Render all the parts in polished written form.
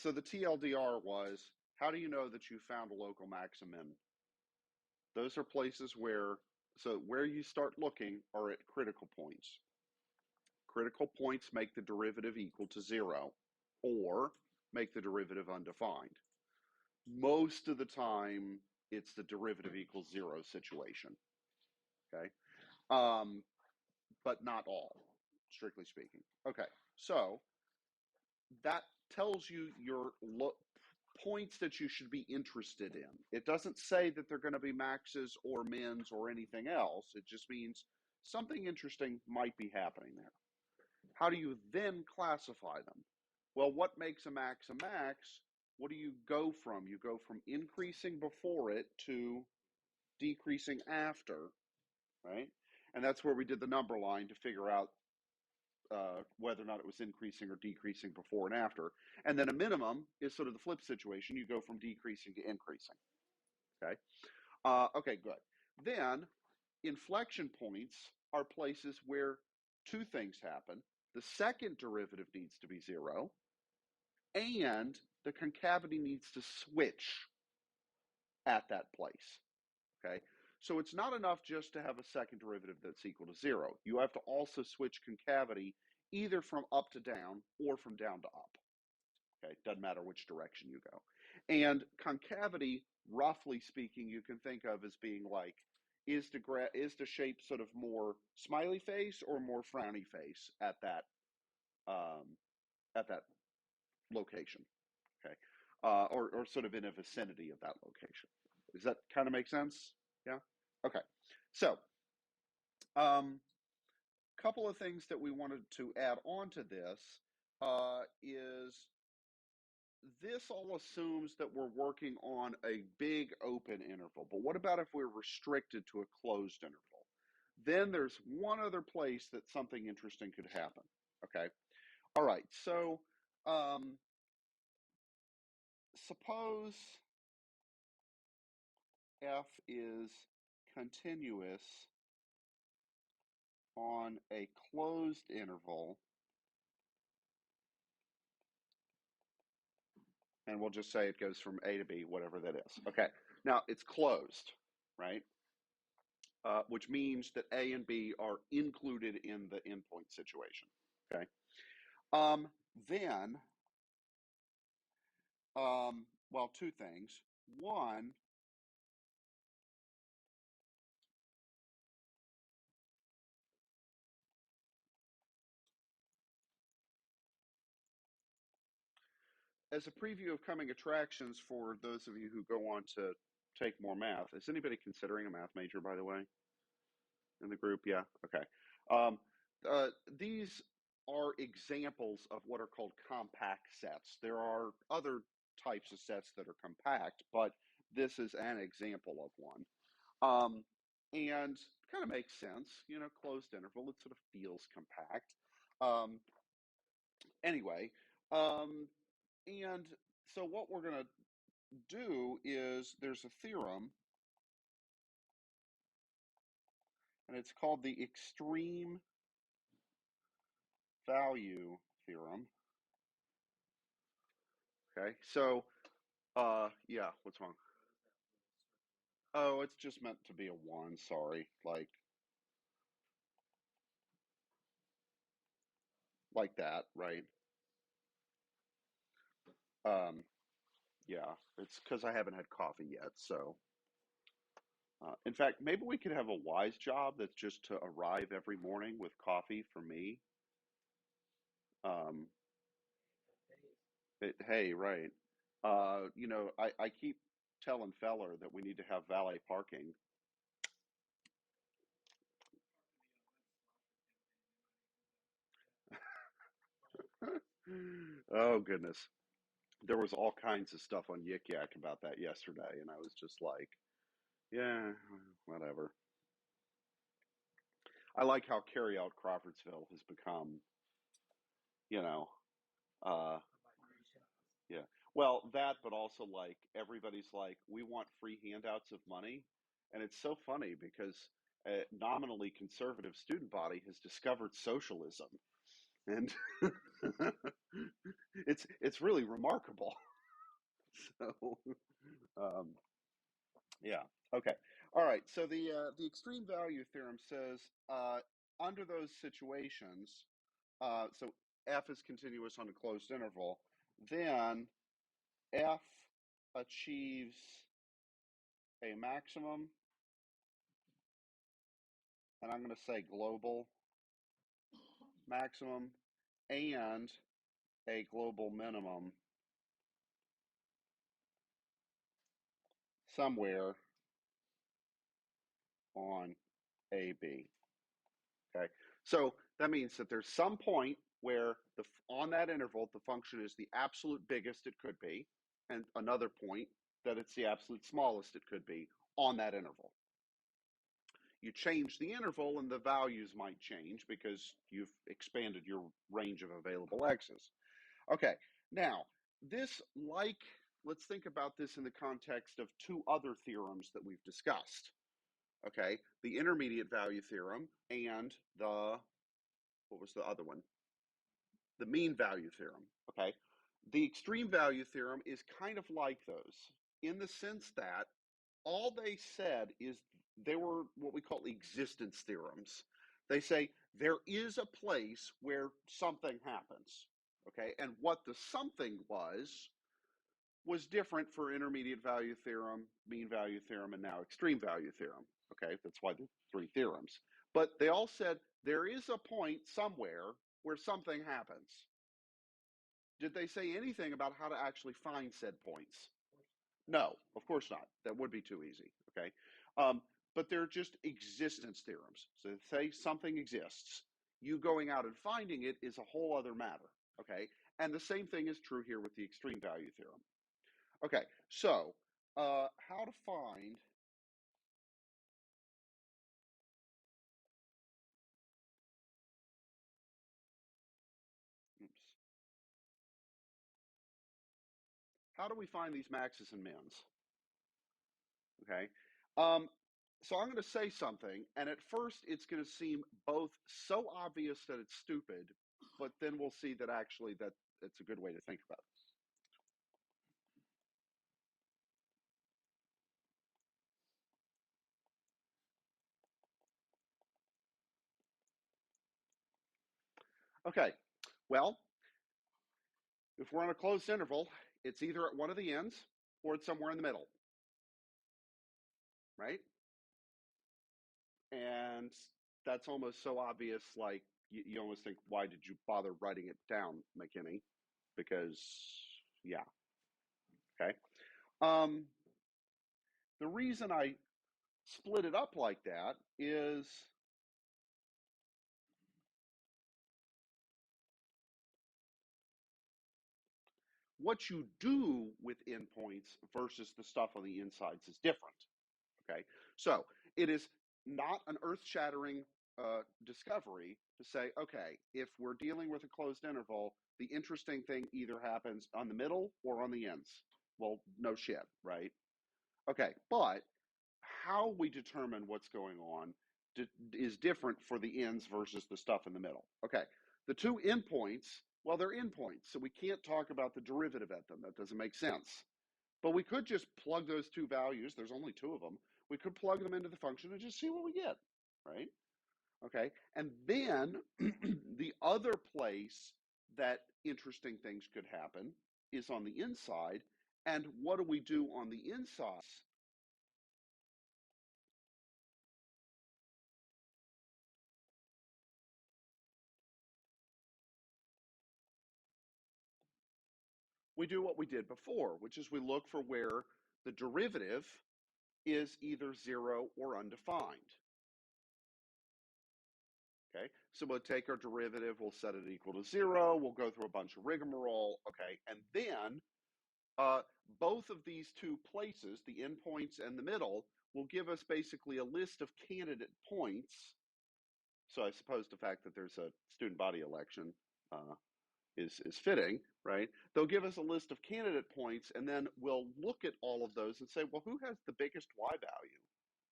So the TLDR was, how do you know that you found a local max and min? Those are places where you start looking are at critical points. Critical points make the derivative equal to 0 or make the derivative undefined. Most of the time, it's the derivative equals 0 situation, okay? But not all, strictly speaking. Okay, so that tells you your points that you should be interested in. It doesn't say that they're going to be maxes or mins or anything else. It just means something interesting might be happening there. How do you then classify them? Well, what makes a max a max? What do you go from? You go from increasing before it to decreasing after, right? And that's where we did the number line to figure out whether or not it was increasing or decreasing before and after. And then a minimum is sort of the flip situation. You go from decreasing to increasing, okay? Okay, good. Then inflection points are places where two things happen. The second derivative needs to be 0, and the concavity needs to switch at that place, okay? So it's not enough just to have a second derivative that's equal to 0. You have to also switch concavity either from up to down or from down to up, okay? Doesn't matter which direction you go. And concavity, roughly speaking, you can think of as being like, is the shape sort of more smiley face or more frowny face at that location, okay? Or sort of in a vicinity of that location. Does that kind of make sense? Yeah? Okay. So, couple of things that we wanted to add on to this is this all assumes that we're working on a big open interval. But what about if we're restricted to a closed interval? Then there's one other place that something interesting could happen. Okay. All right. So suppose f is continuous on a closed interval, and we'll just say it goes from A to B, whatever that is. Okay, now it's closed, right? Which means that A and B are included in the endpoint situation, okay? Then, well, two things. One, as a preview of coming attractions for those of you who go on to take more math, is anybody considering a math major, by the way, in the group? Yeah, okay. These are examples of what are called compact sets. There are other types of sets that are compact, but this is an example of one. And kind of makes sense, you know, closed interval, it sort of feels compact. Anyway, and so what we're going to do is there's a theorem, and it's called the extreme value theorem. Okay, so yeah, what's wrong? Oh, it's just meant to be a 1, sorry. Like that, right? Yeah, it's because I haven't had coffee yet, so. In fact, maybe we could have a wise job that's just to arrive every morning with coffee for me. Um, hey, right. You know, I keep telling Feller that we need to have valet parking. Oh, goodness. There was all kinds of stuff on Yik Yak about that yesterday, and I was just like, yeah, whatever. I like how carryout Crawfordsville has become, you know, uh, yeah. Well, that, but also like everybody's like, we want free handouts of money. And it's so funny because a nominally conservative student body has discovered socialism. And It's really remarkable. So, yeah. Okay. All right. So the extreme value theorem says under those situations, so f is continuous on a closed interval, then f achieves a maximum, and I'm going to say global maximum, and a global minimum somewhere on AB. Okay, so that means that there's some point where on that interval the function is the absolute biggest it could be, and another point that it's the absolute smallest it could be on that interval. You change the interval and the values might change because you've expanded your range of available x's. Okay, now this, let's think about this in the context of two other theorems that we've discussed. Okay, the intermediate value theorem and what was the other one? The mean value theorem. Okay, the extreme value theorem is kind of like those in the sense that all they said is they were what we call existence theorems. They say there is a place where something happens. Okay, and what the something was different for intermediate value theorem, mean value theorem, and now extreme value theorem. Okay, that's why the three theorems. But they all said there is a point somewhere where something happens. Did they say anything about how to actually find said points? No, of course not. That would be too easy. Okay, but they're just existence theorems. So say something exists. You going out and finding it is a whole other matter. Okay, and the same thing is true here with the extreme value theorem. Okay, so how to find, oops, how do we find these maxes and mins? Okay, um, so I'm going to say something, and at first it's going to seem both so obvious that it's stupid, but then we'll see that actually that it's a good way to think about it. Okay, well, if we're on a closed interval, it's either at one of the ends or it's somewhere in the middle, right? And that's almost so obvious, like you almost think, why did you bother writing it down, McKinney? Because, yeah, okay. Um, the reason I split it up like that is what you do with endpoints versus the stuff on the insides is different. Okay, so it is not an earth-shattering discovery to say, okay, if we're dealing with a closed interval, the interesting thing either happens on the middle or on the ends. Well, no shit, right? Okay, but how we determine what's going on is different for the ends versus the stuff in the middle. Okay, the two endpoints, well, they're endpoints, so we can't talk about the derivative at them. That doesn't make sense. But we could just plug those two values, there's only two of them, we could plug them into the function and just see what we get, right? Okay, and then the other place that interesting things could happen is on the inside. And what do we do on the inside? We do what we did before, which is we look for where the derivative is either zero or undefined. Okay, so we'll take our derivative, we'll set it equal to zero, we'll go through a bunch of rigmarole, okay, and then uh, both of these two places, the endpoints and the middle, will give us basically a list of candidate points. So I suppose the fact that there's a student body election is fitting, right? They'll give us a list of candidate points, and then we'll look at all of those and say, well, who has the biggest y value?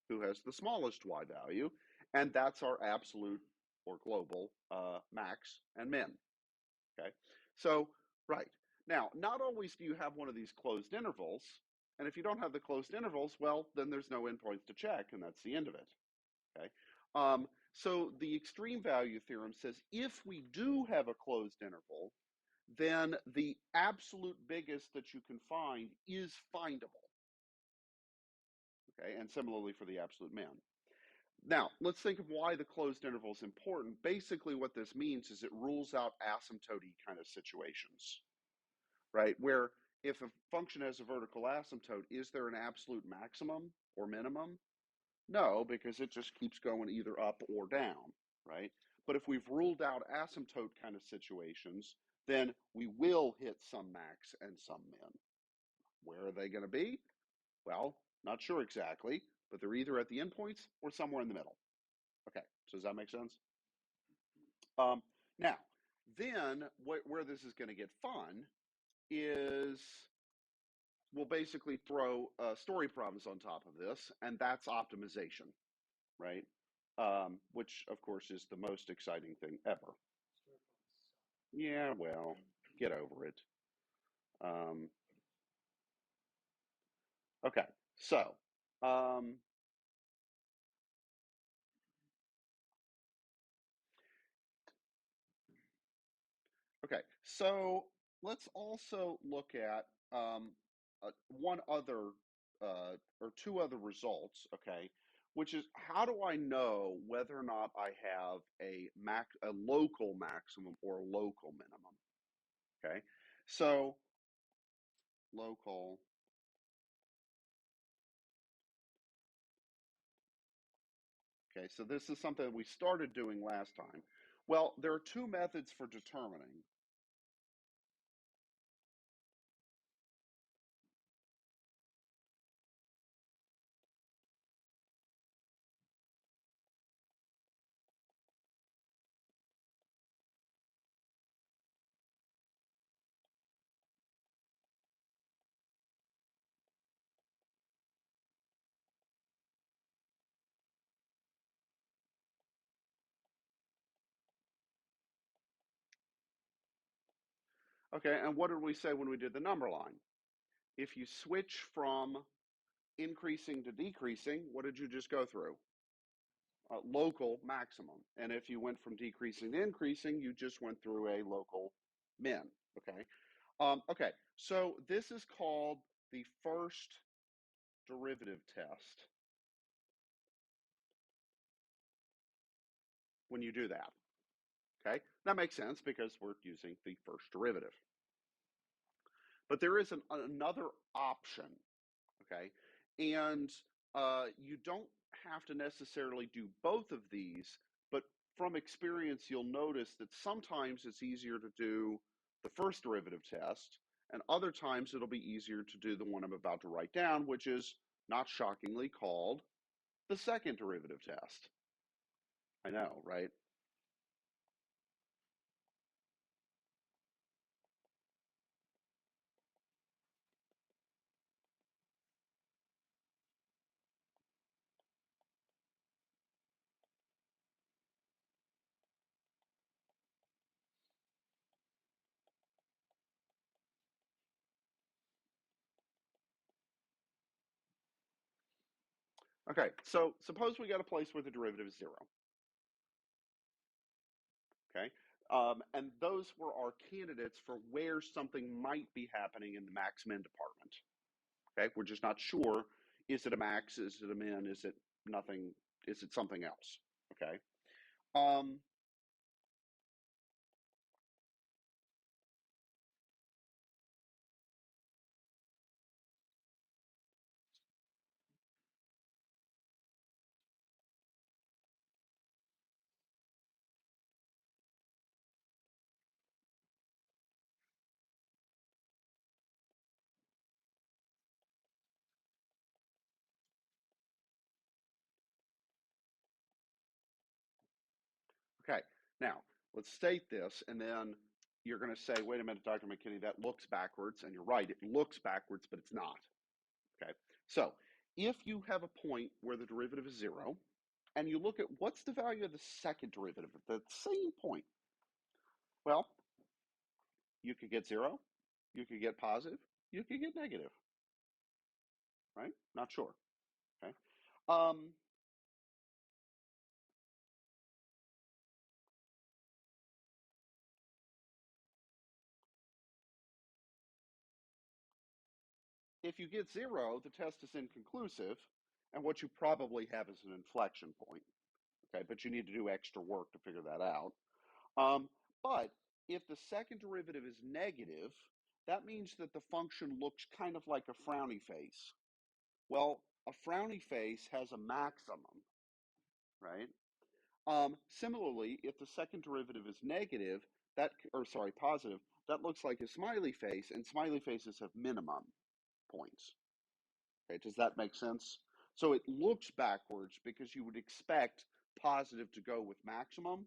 Who has the smallest y value? And that's our absolute or global max and min. Okay, so Right. Now, not always do you have one of these closed intervals. And if you don't have the closed intervals, well, then there's no endpoints to check, and that's the end of it. Okay. So the extreme value theorem says if we do have a closed interval, then the absolute biggest that you can find is findable. Okay, and similarly for the absolute min. Now, let's think of why the closed interval is important. Basically, what this means is it rules out asymptote kind of situations, right? Where if a function has a vertical asymptote, is there an absolute maximum or minimum? No, because it just keeps going either up or down, right? But if we've ruled out asymptote kind of situations, then we will hit some max and some min. Where are they going to be? Well, not sure exactly, but they're either at the endpoints or somewhere in the middle. Okay, so does that make sense? Now, then where this is going to get fun is we'll basically throw story problems on top of this, and that's optimization, right? Which, of course, is the most exciting thing ever. Yeah, well, get over it. Okay, so okay, so let's also look at one other or two other results. Okay, which is how do I know whether or not I have a local maximum or a local minimum? Okay, so local. Okay, so this is something that we started doing last time. Well, there are two methods for determining. Okay, and what did we say when we did the number line? If you switch from increasing to decreasing, what did you just go through? Local maximum. And if you went from decreasing to increasing, you just went through a local min. Okay. Okay. So this is called the first derivative test when you do that. Okay. That makes sense because we're using the first derivative. But there is another option. Okay. And you don't have to necessarily do both of these, but from experience, you'll notice that sometimes it's easier to do the first derivative test, and other times it'll be easier to do the one I'm about to write down, which is not shockingly called the second derivative test. I know, right? Okay, so suppose we got a place where the derivative is 0. Okay, and those were our candidates for where something might be happening in the max min department. Okay, we're just not sure. Is it a max? Is it a min? Is it nothing? Is it something else? Okay. Um, okay. Now let's state this, and then you're going to say, "Wait a minute, Dr. McKinney, that looks backwards," and you're right. It looks backwards, but it's not. Okay. So if you have a point where the derivative is 0, and you look at what's the value of the second derivative at the same point, well, You could get 0, you could get positive, you could get negative, right? Not sure, okay? If you get 0, the test is inconclusive, and what you probably have is an inflection point, okay? But you need to do extra work to figure that out. But if the second derivative is negative, that means that the function looks kind of like a frowny face. Well, a frowny face has a maximum, right? Similarly, if the second derivative is negative, positive, that looks like a smiley face, and smiley faces have minimum points. Okay, does that make sense? So it looks backwards because you would expect positive to go with maximum,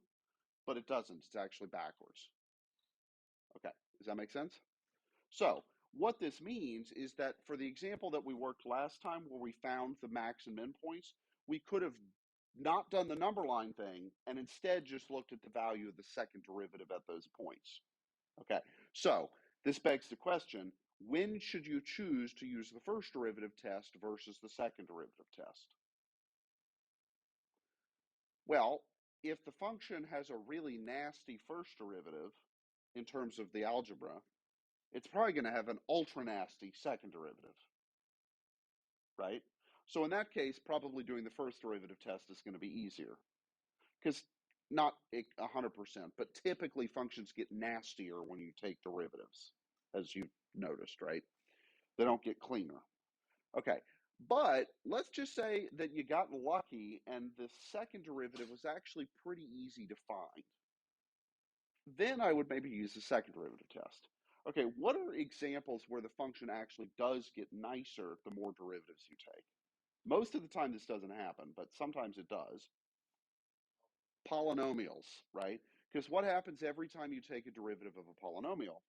but it doesn't. It's actually backwards. Okay, does that make sense? So what this means is that for the example that we worked last time where we found the max and min points, we could have not done the number line thing and instead just looked at the value of the second derivative at those points. Okay, so this begs the question, when should you choose to use the first derivative test versus the second derivative test? Well, if the function has a really nasty first derivative in terms of the algebra, it's probably going to have an ultra nasty second derivative, right? So in that case, probably doing the first derivative test is going to be easier because not 100%, but typically functions get nastier when you take derivatives, as you've noticed, right? They don't get cleaner. Okay, but let's just say that you got lucky and the second derivative was actually pretty easy to find. Then I would maybe use the second derivative test. Okay, what are examples where the function actually does get nicer the more derivatives you take? Most of the time this doesn't happen, but sometimes it does. Polynomials, right? Because what happens every time you take a derivative of a polynomial?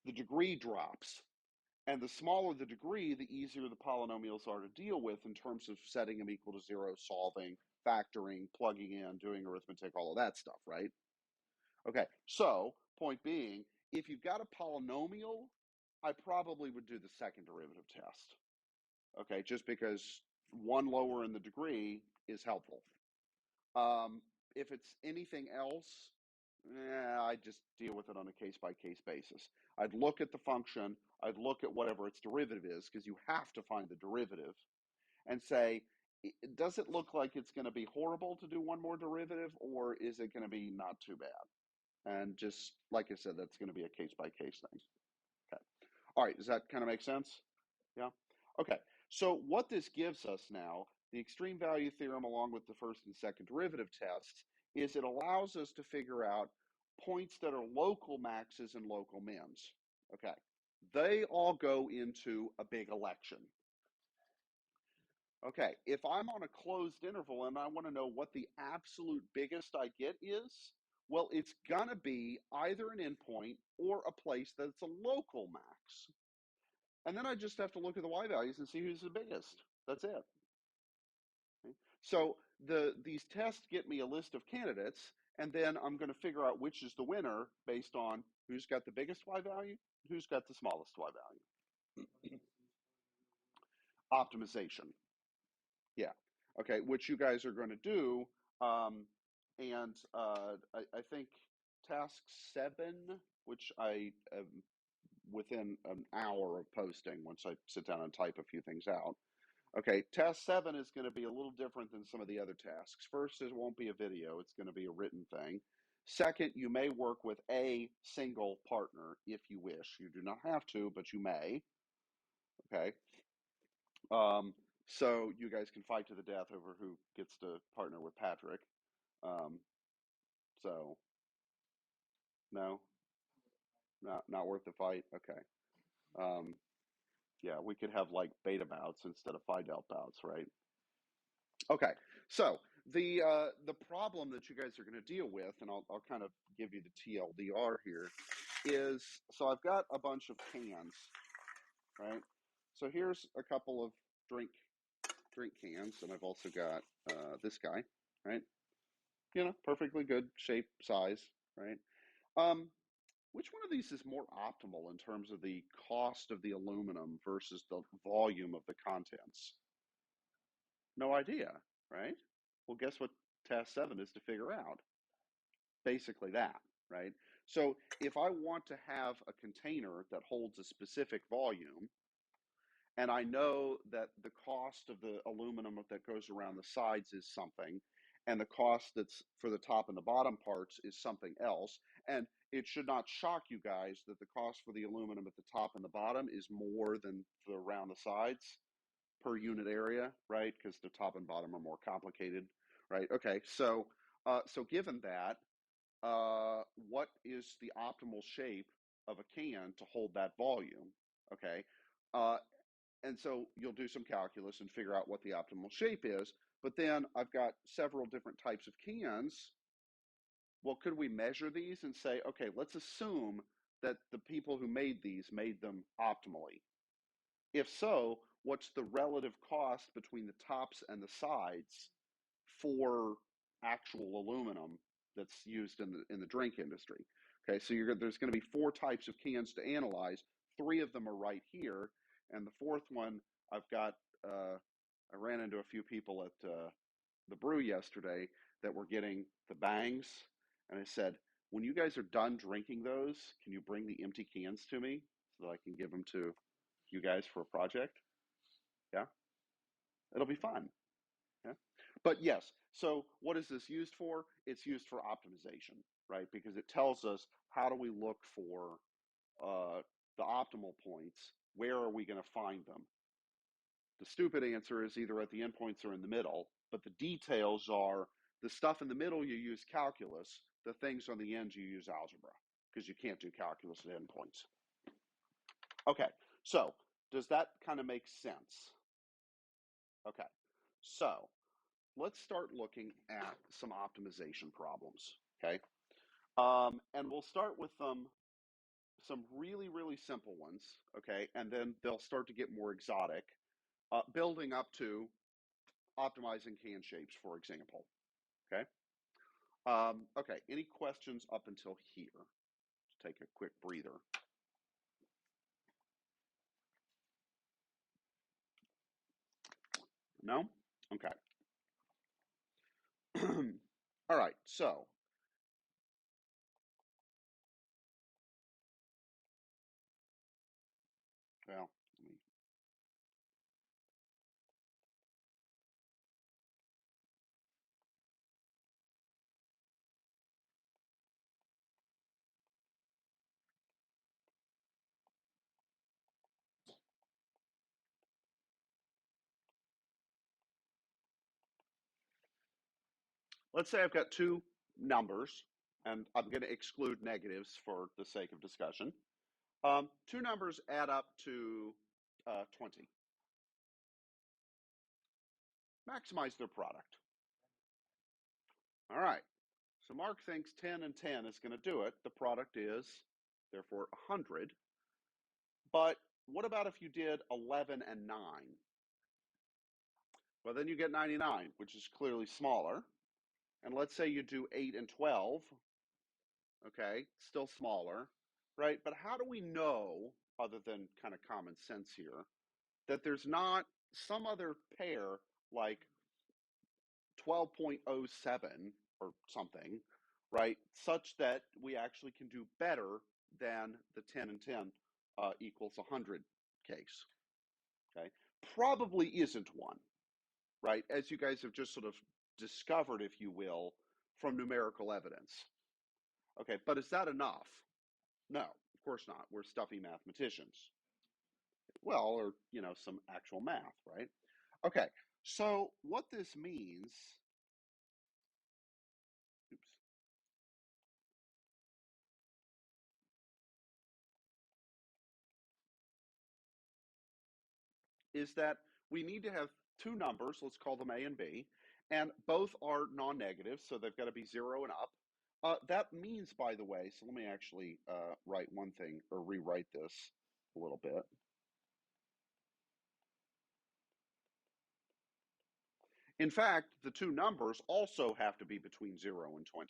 The degree drops. And the smaller the degree, the easier the polynomials are to deal with in terms of setting them equal to 0, solving, factoring, plugging in, doing arithmetic, all of that stuff, right? Okay, so point being, if you've got a polynomial, I probably would do the second derivative test. Okay, just because one lower in the degree is helpful. If it's anything else, I just deal with it on a case-by-case basis. I'd look at the function, I'd look at whatever its derivative is, because you have to find the derivative, and say, does it look like it's going to be horrible to do one more derivative, or is it going to be not too bad? And just, like I said, that's going to be a case-by-case thing. Okay. All right, does that kind of make sense? Yeah? Okay, so what this gives us now, the extreme value theorem along with the first and second derivative tests, is it allows us to figure out points that are local maxes and local mins. Okay, they all go into a big election. Okay, if I'm on a closed interval and I want to know what the absolute biggest I get is, well, it's going to be either an endpoint or a place that's a local max. And then I just have to look at the y values and see who's the biggest. That's it. Okay. So these tests get me a list of candidates, and then I'm going to figure out which is the winner based on who's got the biggest y value, who's got the smallest y value. Optimization. Yeah. Okay, which you guys are going to do. And I think task 7, which I am within an hour of posting once I sit down and type a few things out. Okay, task 7 is going to be a little different than some of the other tasks. First, it won't be a video, it's going to be a written thing. Second, you may work with a single partner if you wish. You do not have to, but you may. Okay. So you guys can fight to the death over who gets to partner with Patrick. So, no, not worth the fight. Okay. Yeah, we could have like beta bouts instead of fight out bouts, right? Okay, so the problem that you guys are going to deal with, and I'll kind of give you the TLDR here, is so I've got a bunch of cans, right? So here's a couple of drink cans, and I've also got this guy, right? You know, perfectly good shape, size, right? which one of these is more optimal in terms of the cost of the aluminum versus the volume of the contents? No idea, right? Well, guess what task 7 is to figure out? Basically that, right? So if I want to have a container that holds a specific volume, and I know that the cost of the aluminum that goes around the sides is something, and the cost that's for the top and the bottom parts is something else, and it should not shock you guys that the cost for the aluminum at the top and the bottom is more than for around the sides per unit area, right? Because the top and bottom are more complicated, right? Okay, so given that, what is the optimal shape of a can to hold that volume? Okay, uh, and so you'll do some calculus and figure out what the optimal shape is. But then I've got several different types of cans. Well, could we measure these and say, okay, let's assume that the people who made these made them optimally? If so, what's the relative cost between the tops and the sides for actual aluminum that's used in the drink industry? Okay, so there's going to be 4 types of cans to analyze. 3 of them are right here, and the 4th one I've got. I ran into a few people at the brew yesterday that were getting the bangs, and I said, when you guys are done drinking those, can you bring the empty cans to me so that I can give them to you guys for a project? Yeah, it'll be fun. Yeah. But yes, so what is this used for? It's used for optimization, right? Because it tells us how do we look for uh, the optimal points? Where are we going to find them? The stupid answer is either at the endpoints or in the middle, but the details are the stuff in the middle you use calculus, the things on the ends you use algebra, because you can't do calculus at endpoints. Okay, so does that kind of make sense? Okay, so let's start looking at some optimization problems, okay? And we'll start with some really, really simple ones, okay? And then they'll start to get more exotic, building up to optimizing can shapes, for example, okay? Okay, any questions up until here? Let's take a quick breather. No? Okay. All right, so well, let's say I've got 2 numbers, and I'm going to exclude negatives for the sake of discussion. 2 numbers add up to 20. Maximize their product. All right. So Mark thinks 10 and 10 is going to do it. The product is, therefore, 100. But what about if you did 11 and 9? Well, then you get 99, which is clearly smaller. And let's say you do 8 and 12. Okay, still smaller, right? But how do we know, other than kind of common sense here, that there's not some other pair like 12.07 or something, right? Such that we actually can do better than the 10 and 10 equals 100 case, okay? Probably isn't one, right? As you guys have just sort of discovered, if you will, from numerical evidence. Okay, but is that enough? No, of course not. We're stuffy mathematicians. Well, or, some actual math, right? Okay, so what this means, oops, is that we need to have 2 numbers, let's call them A and B, and both are non-negative, so they've got to be 0 and up. That means, by the way, so let me actually write one thing, or rewrite this a little bit. In fact, the 2 numbers also have to be between 0 and 20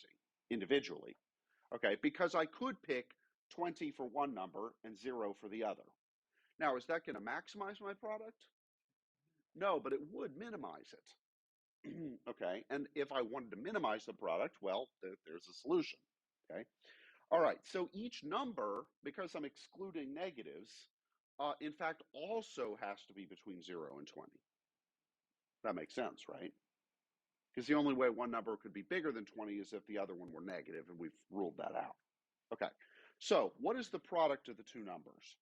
individually, okay? Because I could pick 20 for one number and 0 for the other. Now, is that going to maximize my product? No, but it would minimize it. Okay, and if I wanted to minimize the product, well, there's a solution. Okay, all right, so each number, because I'm excluding negatives, in fact, also has to be between 0 and 20. That makes sense, right? Because the only way one number could be bigger than 20 is if the other one were negative, and we've ruled that out. Okay, so what is the product of the two numbers?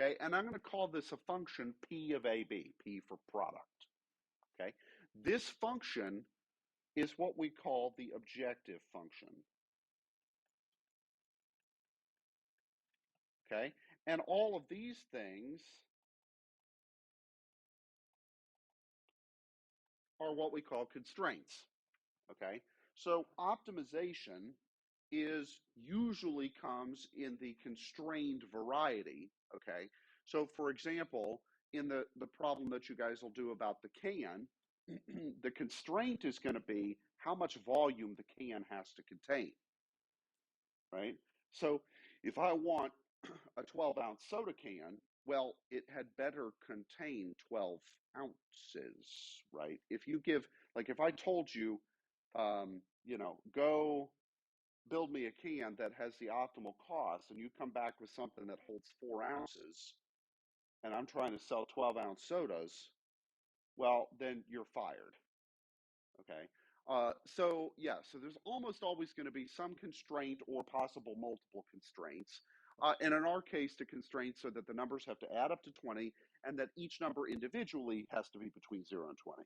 Okay, and I'm going to call this a function P of AB, P for product. Okay, this function is what we call the objective function. Okay, and all of these things are what we call constraints. Okay, so optimization is usually comes in the constrained variety. Okay, so for example, in the problem that you guys will do about the can, the constraint is going to be how much volume the can has to contain, right? So if I want a 12-ounce soda can, well, it had better contain 12 ounces, right? If you give, like if I told you, go build me a can that has the optimal cost, and you come back with something that holds 4 ounces, and I'm trying to sell 12-ounce sodas, well, then you're fired. Okay. So there's almost always going to be some constraint or possible multiple constraints. And in our case, the constraints are that the numbers have to add up to 20 and that each number individually has to be between 0 and 20.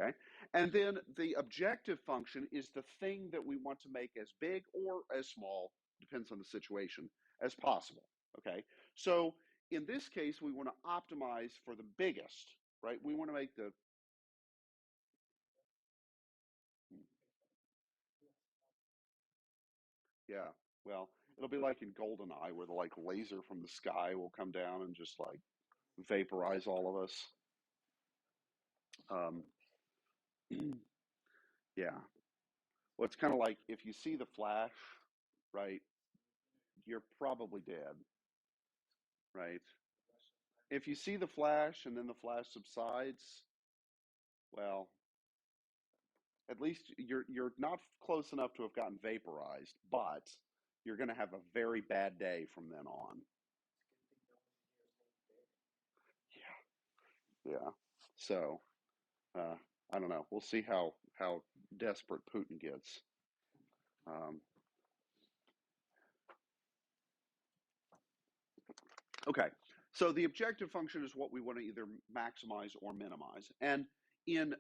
Okay. And then the objective function is the thing that we want to make as big or as small, depends on the situation, as possible. Okay. So in this case, we want to optimize for the biggest, right? We want to make the Yeah, well, it'll be like in GoldenEye, where the like laser from the sky will come down and just like vaporize all of us. Um, yeah, well, it's kind of like if you see the Flash, right? You're probably dead, right? If you see the Flash and then the Flash subsides, well, at least you're not close enough to have gotten vaporized, but you're going to have a very bad day from then on. Yeah, yeah. So. I don't know. We'll see how desperate Putin gets. Um, okay, so the objective function is what we want to either maximize or minimize. And in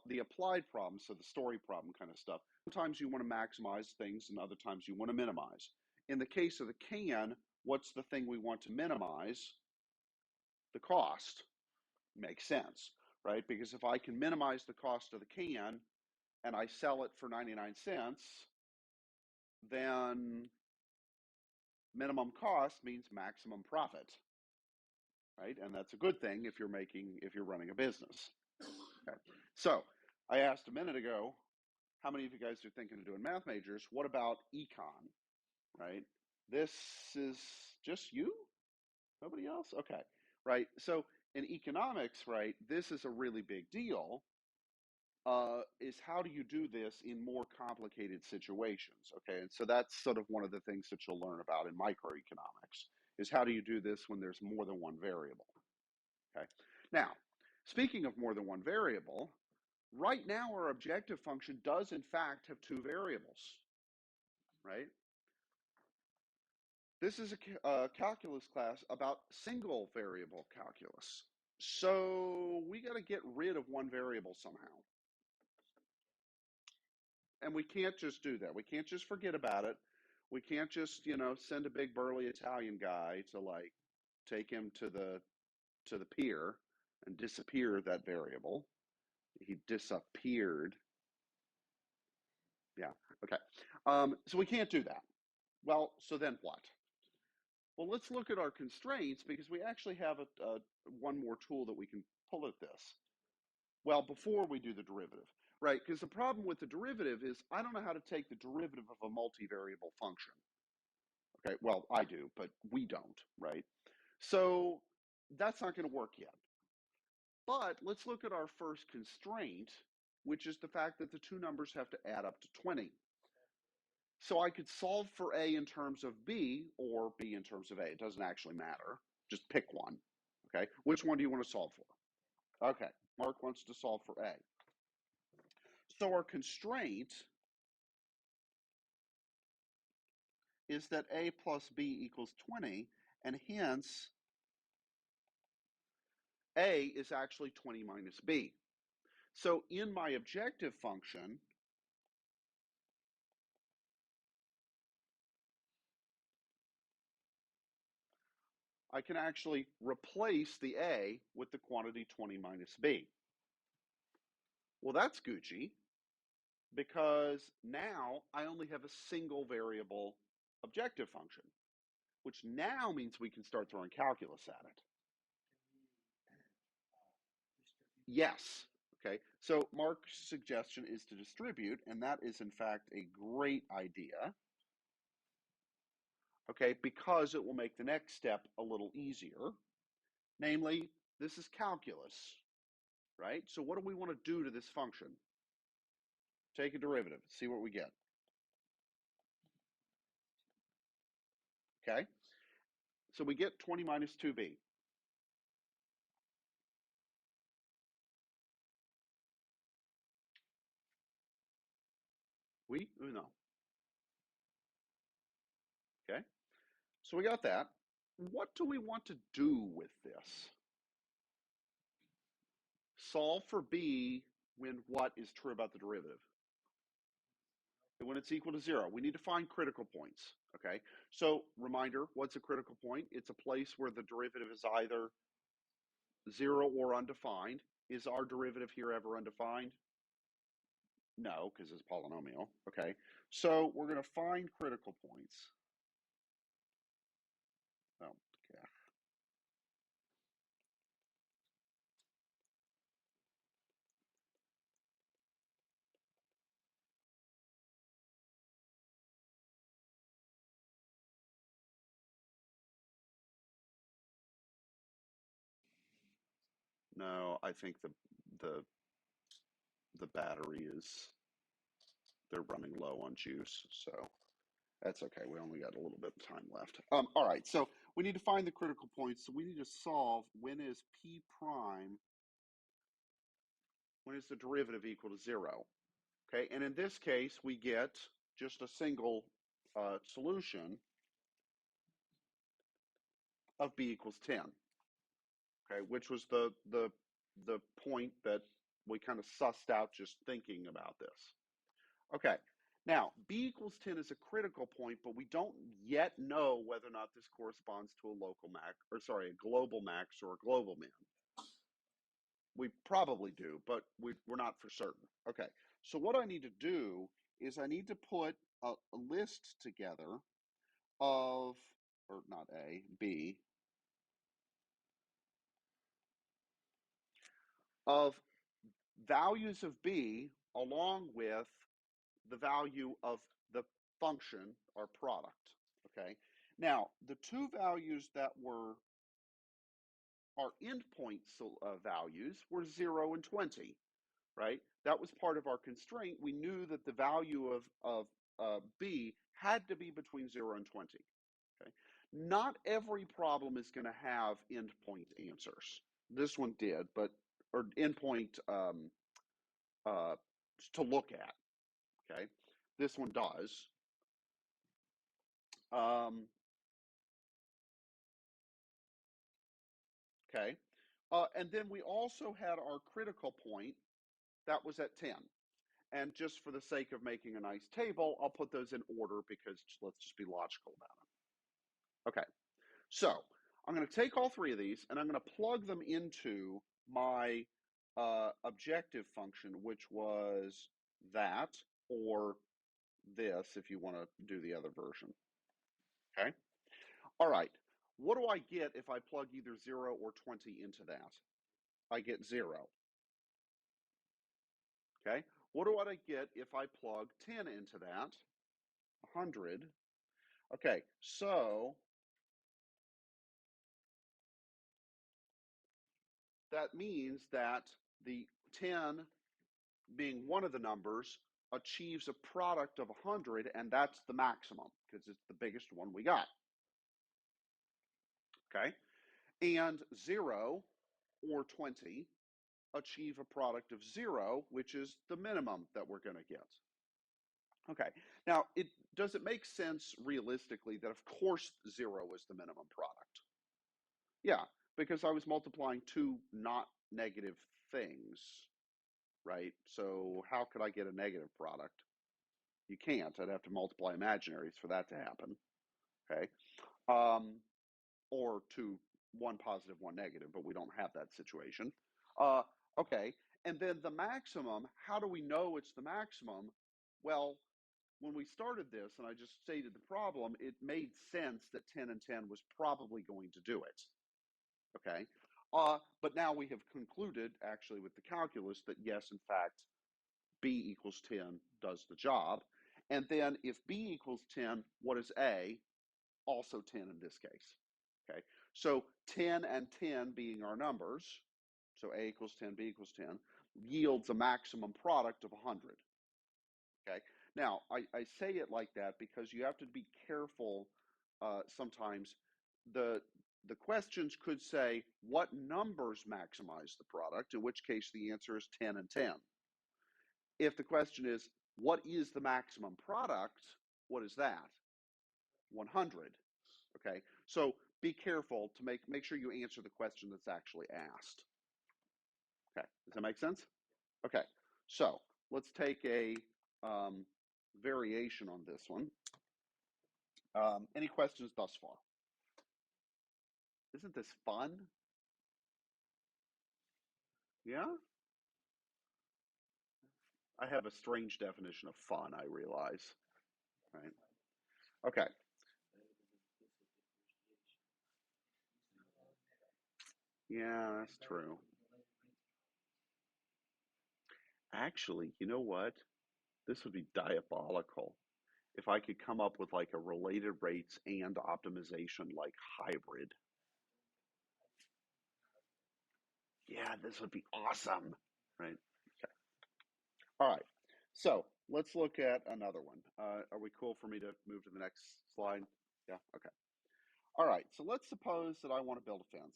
the applied problem, so the story problem kind of stuff, sometimes you want to maximize things and other times you want to minimize. In the case of the can, what's the thing we want to minimize? The cost. Makes sense, right? Because if I can minimize the cost of the can and I sell it for 99 cents, then minimum cost means maximum profit, right? And that's a good thing if you're running a business. Okay. So I asked a minute ago, how many of you guys are thinking of doing math majors? What about econ, right? This is just you? Nobody else? Okay, right? So in economics, right, this is a really big deal. Is how do you do this in more complicated situations? Okay, and so that's sort of one of the things that you'll learn about in microeconomics is how do you do this when there's more than one variable? Okay, now speaking of more than one variable, right now our objective function does in fact have two variables, right? This is a calculus class about single variable calculus. So we got to get rid of one variable somehow. And we can't just do that. We can't just forget about it. We can't just, send a big burly Italian guy to like take him to the pier and disappear that variable. He disappeared. Yeah. Okay. So we can't do that. Well, so then what? Well, let's look at our constraints because we actually have one more tool that we can pull at this. Well, before we do the derivative, right? Because the problem with the derivative is I don't know how to take the derivative of a multivariable function. Okay, well, I do, but we don't, right? So that's not going to work yet. But let's look at our first constraint, which is the fact that the two numbers have to add up to 20. So I could solve for A in terms of B or B in terms of A. It doesn't actually matter. Just pick one. Okay, which one do you want to solve for? Okay, Mark wants to solve for A. So our constraint is that A plus B equals 20, and hence A is actually 20 minus B. So in my objective function, I can actually replace the A with the quantity 20 minus B. Well, that's Gucci, because now I only have a single variable objective function, which now means we can start throwing calculus at it. Yes. Okay. So Mark's suggestion is to distribute, and that is in fact a great idea. Okay, because it will make the next step a little easier. Namely, this is calculus, right? So what do we want to do to this function? Take a derivative, see what we get. Okay, so we get 20 minus 2b. Oui ou non? Okay, so we got that. What do we want to do with this? Solve for b when what is true about the derivative? When it's equal to 0. We need to find critical points. Okay, so reminder, what's a critical point? It's a place where the derivative is either 0 or undefined. Is our derivative here ever undefined? No, because it's polynomial. Okay, so we're going to find critical points. Oh, okay. No, I think the the battery is, they're running low on juice, so that's okay. We only got a little bit of time left. All right, so we need to find the critical points. So we need to solve when is p prime, when is the derivative equal to 0? Okay, and in this case, we get just a single solution of b equals 10. Okay, which was the point that we kind of sussed out just thinking about this. Okay, now b equals 10 is a critical point, but we don't yet know whether or not this corresponds to a local max, or sorry, a global max or a global min. We probably do, but we're not for certain. Okay, so what I need to do is I need to put a list together of, or not A, B, of values of B along with the value of the function or product. Okay, now the two values that were our endpoint values were 0 and 20, right? That was part of our constraint. We knew that the value of B had to be between 0 and 20. Okay, not every problem is going to have endpoint answers. This one did, but or endpoint to look at. Okay, this one does. Okay, and then we also had our critical point that was at 10. And just for the sake of making a nice table, I'll put those in order because let's just be logical about it. Okay, so I'm going to take all three of these and I'm going to plug them into my objective function, which was that, or this, if you want to do the other version. Okay, all right. What do I get if I plug either 0 or 20 into that? I get 0. Okay, what do I get if I plug 10 into that? 100. Okay, so that means that the 10 being one of the numbers achieves a product of 100, and that's the maximum because it's the biggest one we got. Okay, and 0 or 20 achieve a product of 0, which is the minimum that we're going to get. Okay, now does it make sense realistically that of course 0 is the minimum product? Yeah, because I was multiplying two not negative things, right? So how could I get a negative product? You can't. I'd have to multiply imaginaries for that to happen. Okay, or one positive, one negative, but we don't have that situation. Uh, okay, and then the maximum. How do we know it's the maximum? Well, when we started this, and I just stated the problem, it made sense that 10 and 10 was probably going to do it. Okay, but now we have concluded, actually, with the calculus that yes, in fact, b equals 10 does the job. And then if b equals 10, what is a? Also 10 in this case. Okay, so 10 and 10 being our numbers, so a equals 10, b equals 10, yields a maximum product of 100. Okay, now I say it like that because you have to be careful. Sometimes the questions could say what numbers maximize the product, in which case the answer is 10 and 10. If the question is what is the maximum product, what is that? 100. Okay, so be careful to make sure you answer the question that's actually asked. Okay, does that make sense? Okay, so let's take a variation on this one. Any questions thus far? Isn't this fun? Yeah? I have a strange definition of fun, I realize. Right? Okay. Yeah, that's true. Actually, you know what? This would be diabolical if I could come up with like a related rates and optimization like hybrid. Yeah, this would be awesome. Right? Okay. All right. So let's look at another one. Are we cool for me to move to the next slide? Yeah. Okay. All right. So let's suppose that I want to build a fence.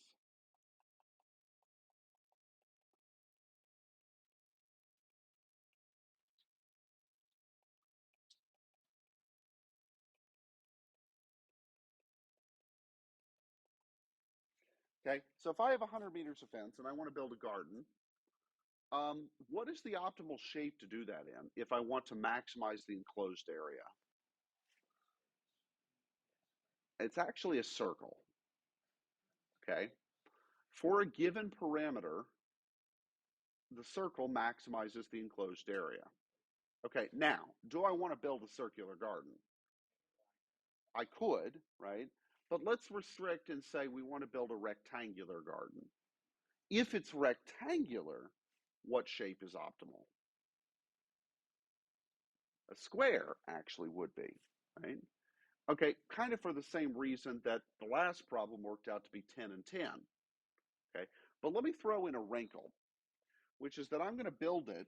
Okay. So if I have 100 meters of fence and I want to build a garden, what is the optimal shape to do that in if I want to maximize the enclosed area? It's actually a circle. Okay. For a given parameter, the circle maximizes the enclosed area. Okay, now, do I want to build a circular garden? I could, right? But let's restrict and say we want to build a rectangular garden. If it's rectangular, what shape is optimal? A square actually would be, right? Okay, kind of for the same reason that the last problem worked out to be 10 and 10. Okay, but let me throw in a wrinkle, which is that I'm going to build it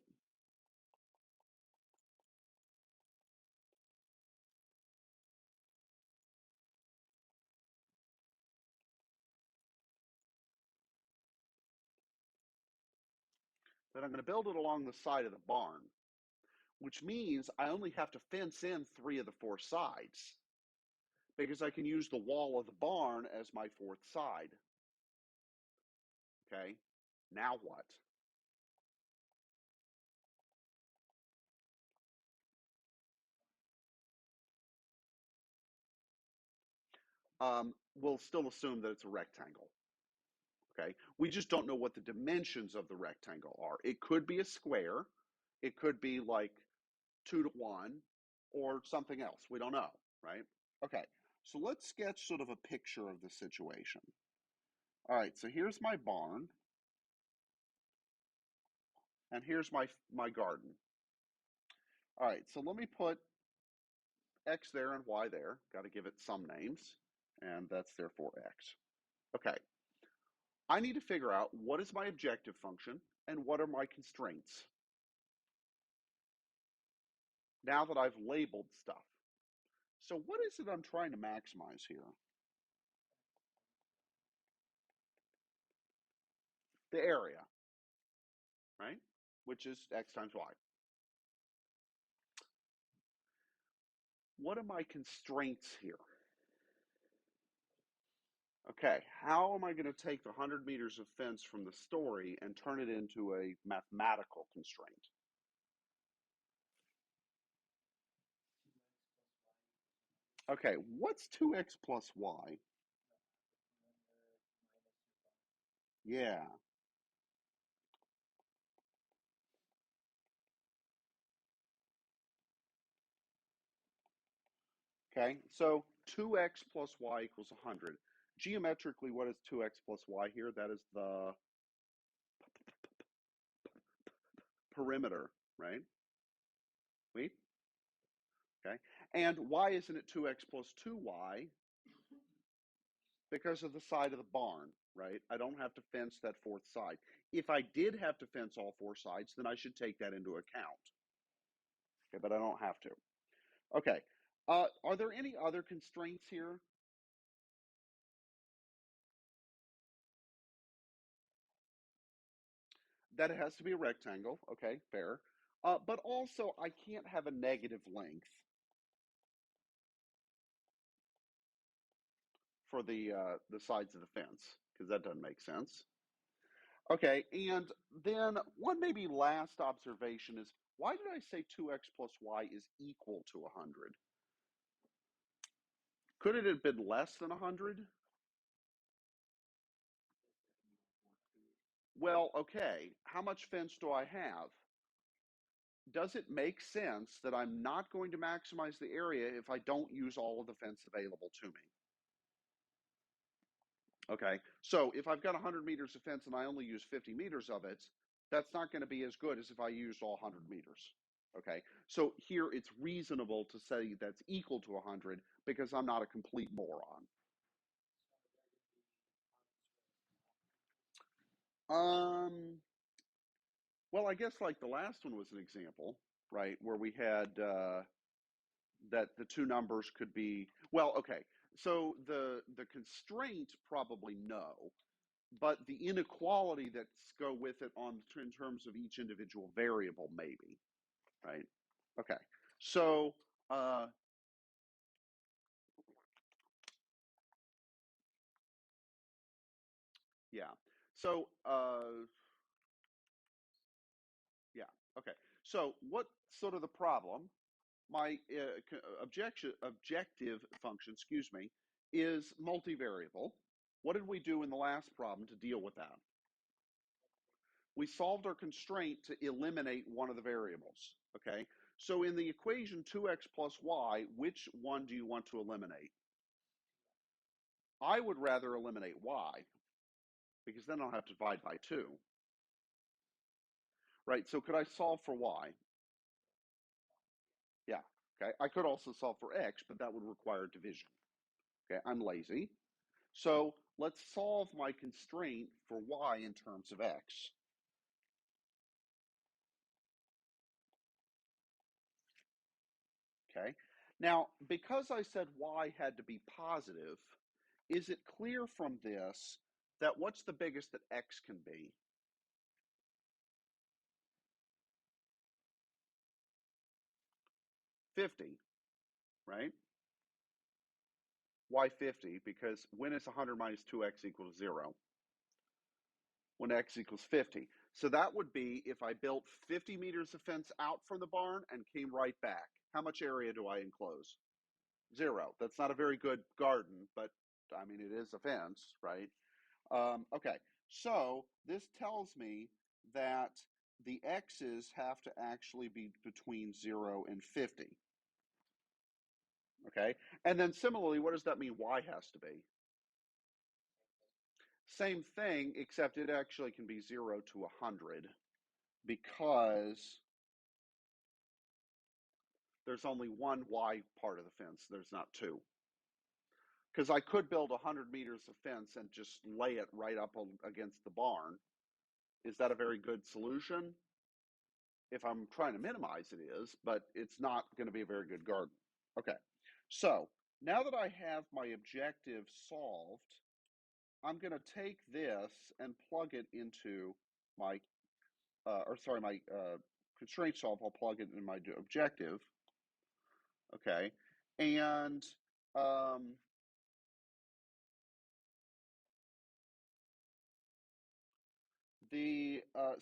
along the side of the barn, which means I only have to fence in 3 of the 4 sides because I can use the wall of the barn as my 4th side. Okay, now what? We'll still assume that it's a rectangle. Okay, we just don't know what the dimensions of the rectangle are. It could be a square, it could be like 2 to 1, or something else. We don't know, right? Okay, so let's sketch sort of a picture of the situation. All right, so here's my barn, and here's my garden. All right, so let me put x there and y there. Got to give it some names, and that's therefore x. Okay, I need to figure out what is my objective function and what are my constraints now that I've labeled stuff. So what is it I'm trying to maximize here? The area, right? Which is x times y. What are my constraints here? Okay, how am I going to take the 100 meters of fence from the story and turn it into a mathematical constraint? Okay, what's 2x plus y? Yeah, okay, so 2x plus y equals 100. Geometrically, what is 2x plus y here? That is the perimeter, right? Wait, okay. And why isn't it 2x plus 2y? Because of the side of the barn, right? I don't have to fence that fourth side. If I did have to fence all four sides, then I should take that into account. Okay, but I don't have to. Okay. Are there any other constraints here? That it has to be a rectangle. Okay, fair. But also, I can't have a negative length for the sides of the fence because that doesn't make sense. Okay, and then one maybe last observation is why did I say 2x plus y is equal to 100? Could it have been less than 100? Well, okay, how much fence do I have? Does it make sense that I'm not going to maximize the area if I don't use all of the fence available to me? Okay, so if I've got 100 meters of fence and I only use 50 meters of it, that's not going to be as good as if I used all 100 meters. Okay, so here it's reasonable to say that's equal to 100 because I'm not a complete moron. Um, well, I guess like the last one was an example, right, where we had that the two numbers could be well. Okay, so the constraint probably no, but the inequality that's go with it on in terms of each individual variable maybe, right? Okay, so yeah, so yeah, okay. So what sort of the problem? My objective function, excuse me, is multivariable. What did we do in the last problem to deal with that? We solved our constraint to eliminate one of the variables. Okay, so in the equation 2x plus y, which one do you want to eliminate? I would rather eliminate y because then I'll have to divide by 2. Right, so could I solve for y? Yeah, okay. I could also solve for x, but that would require division. Okay, I'm lazy. So let's solve my constraint for y in terms of x. Okay. Now, because I said y had to be positive, is it clear from this that what's the biggest that x can be? 50, right? Why 50? Because when it's 100 minus 2x equals 0, when x equals 50. So that would be if I built 50 meters of fence out from the barn and came right back. How much area do I enclose? 0. That's not a very good garden, but I mean, it is a fence, right? Okay, so this tells me that the x's have to actually be between 0 and 50. Okay, and then similarly, what does that mean y has to be? Same thing, except it actually can be 0 to 100 because there's only one Y part of the fence. There's not two. Because I could build 100 meters of fence and just lay it right up against the barn. Is that a very good solution? If I'm trying to minimize, it is, but it's not going to be a very good garden. Okay, so now that I have my objective solved, I'm going to take this and plug it into my, my constraint solve. I'll plug it in my objective. Okay, and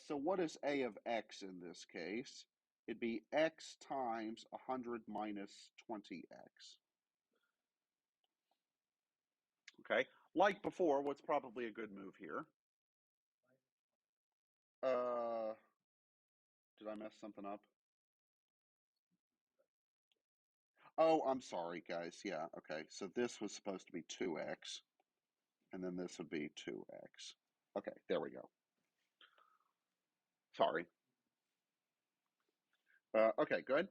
so what is a of x in this case? It'd be x times 100 minus 20x. Okay, like before, what's probably a good move here? Did I mess something up? Oh, I'm sorry, guys. Yeah, okay. So this was supposed to be 2x, and then this would be 2x. Okay, there we go. Sorry. Okay, good.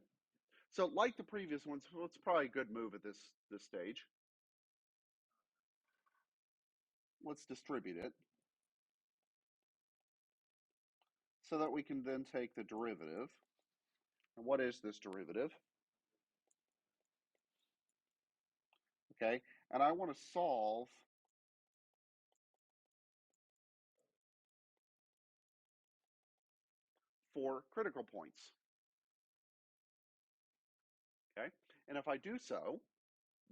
So like the previous ones, it's probably a good move at this stage. Let's distribute it so that we can then take the derivative. And what is this derivative? Okay, and I want to solve for critical points. Okay, and if I do so,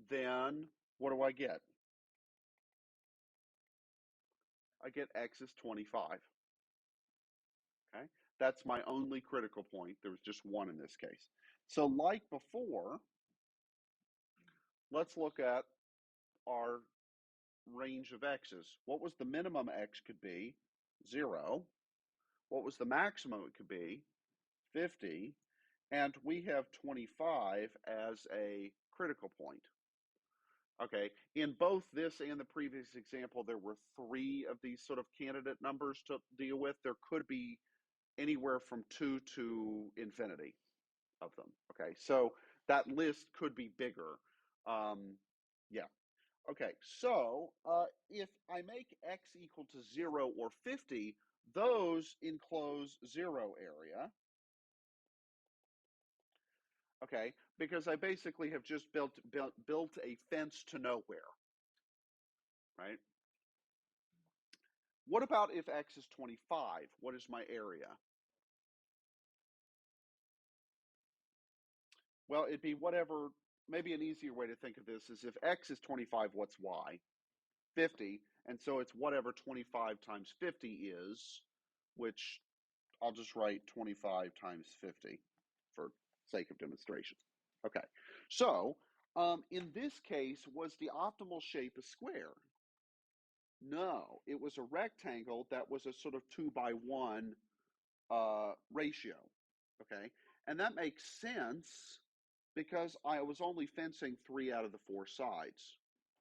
then what do I get? I get x is 25. Okay, that's my only critical point. There was just one in this case. So like before, let's look at our range of x's. What was the minimum x could be? 0. What was the maximum it could be? 50. And we have 25 as a critical point. Okay, in both this and the previous example, there were 3 of these sort of candidate numbers to deal with. There could be anywhere from 2 to infinity of them. Okay, so that list could be bigger. Yeah. Okay, so if I make x equal to 0 or 50, those enclose 0 area. Okay, because I basically have just built a fence to nowhere, right? What about if x is 25? What is my area? Well, it'd be whatever, maybe an easier way to think of this is if x is 25, what's y? 50, and so it's whatever 25 times 50 is, which I'll just write 25 times 50 for sake of demonstration. Okay, so in this case, was the optimal shape a square? No, it was a rectangle that was a sort of 2-by-1 ratio. Okay, and that makes sense because I was only fencing 3 out of the 4 sides.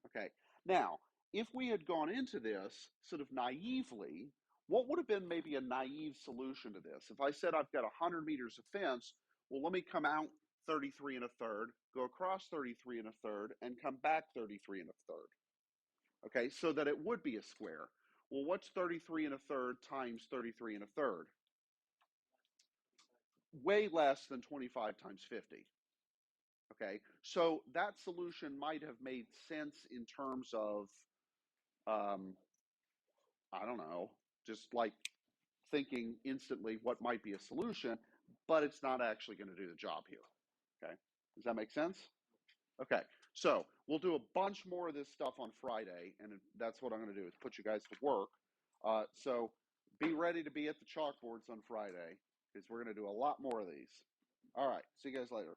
Okay, now if we had gone into this sort of naively, what would have been maybe a naive solution to this? If I said I've got 100 meters of fence, well, let me come out 33 and a third, go across 33 and a third, and come back 33 and a third. Okay, so that it would be a square. Well, what's 33 and a third times 33 and a third? Way less than 25 times 50. Okay, so that solution might have made sense in terms of, I don't know, just like thinking instantly what might be a solution, but it's not actually going to do the job here. Okay, does that make sense? Okay, so we'll do a bunch more of this stuff on Friday, and that's what I'm going to do is put you guys to work. So be ready to be at the chalkboards on Friday because we're going to do a lot more of these. All right, see you guys later.